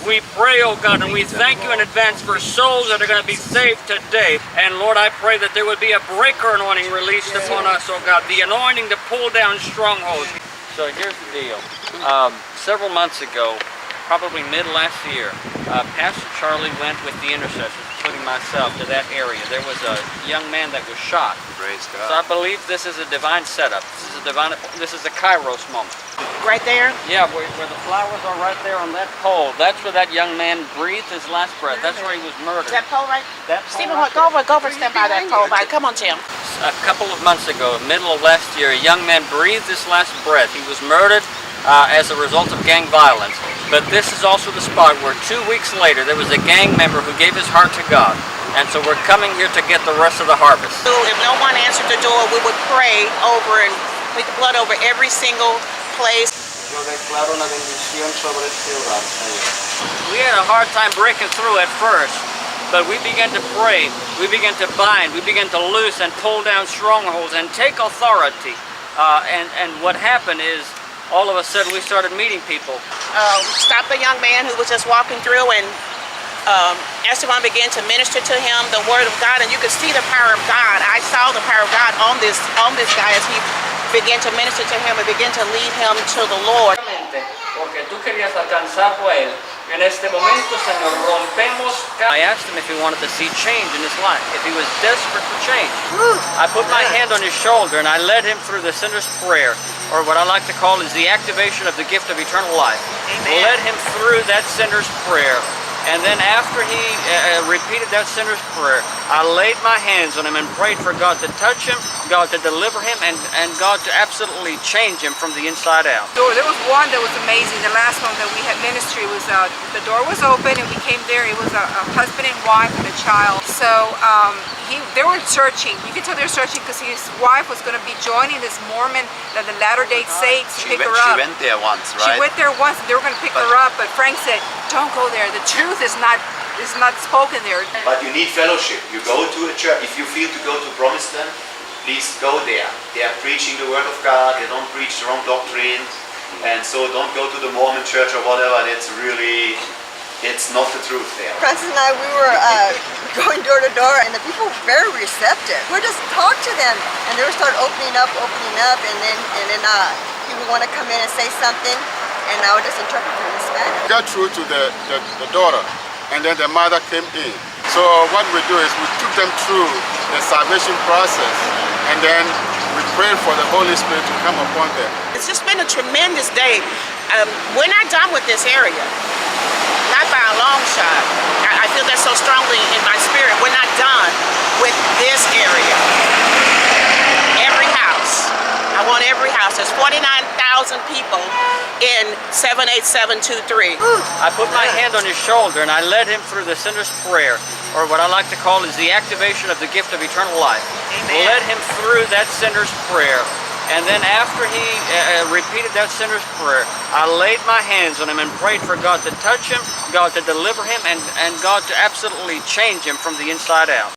We pray, oh God, and we thank you in advance for souls that are going to be saved today. And Lord, I pray that there would be a breaker anointing released upon us, oh God, the anointing to pull down strongholds. So here's the deal. Several months ago, probably mid last year, Pastor Charlie went with the intercessors, including myself, to that area. There was a young man that was shot. Praise God. So I believe this is a divine setup. This is a Kairos moment. Right there? Yeah, where the flowers are right there on that pole. That's where that young man breathed his last breath. That's where he was murdered. That pole right? That pole Stephen, right go over, stand by that pole. Come on, Tim. A couple of months ago, middle of last year, a young man breathed his last breath. He was murdered as a result of gang violence. But this is also the spot where 2 weeks later, there was a gang member who gave his heart to God. And so we're coming here to get the rest of the harvest. So if no one answered the door, we would pray over and plead the blood over every single place. We had a hard time breaking through at first, but we began to pray, we began to bind, we began to loose and pull down strongholds and take authority. And what happened is, all of a sudden we started meeting people. Stopped a young man who was just walking through, and Esteban began to minister to him the word of God, and you could see the power of God. I saw the power of God on this guy as he began to minister to him and began to lead him to the Lord. Porque tú querías alcanzarlo a él. En este momento, Señor, rompemos. I asked him if he wanted to see change in his life, if he was desperate for change. I put my hand on his shoulder and I led him through the sinner's prayer, or what I like to call is the activation of the gift of eternal life. Amen. Led him through that sinner's prayer. And then after he repeated that sinner's prayer, I laid my hands on him and prayed for God to touch him, God to deliver him, and God to absolutely change him from the inside out. There was one that was amazing. The last one that we had ministry was, the door was open and we came there. It was a husband and wife and a child. So they were searching. You could tell they were searching because his wife was going to be joining this Mormon, the Latter-day Saints, to pick her up. She went there once, right? She went there once and they were going to pick her up, but Frank said, don't go there. The truth is not spoken there. But you need fellowship. You go to a church. If you feel to go to Promised Land, please go there. They are preaching the Word of God. They don't preach the wrong doctrine. And so don't go to the Mormon church or whatever. It's not the truth there. Francis and I, we were going door to door, and the people were very receptive. We just talked to them, and they would start opening up, and then he would want to come in and say something, and I would just interpret for him in Spanish. Got through to the daughter, and then the mother came in. So what we do is we took them through the salvation process, and then we prayed for the Holy Spirit to come upon them. It's just been a tremendous day. We're not done with this area. Not by a long shot. I feel that so strongly in my spirit. We're not done with this area. Every house. I want every house. There's 49,000 people in 78723. I put my hand on his shoulder and I led him through the sinner's prayer, or what I like to call is the activation of the gift of eternal life. Amen. Led him through that sinner's prayer. And then after he repeated that sinner's prayer, I laid my hands on him and prayed for God to touch him, God to deliver him, and God to absolutely change him from the inside out.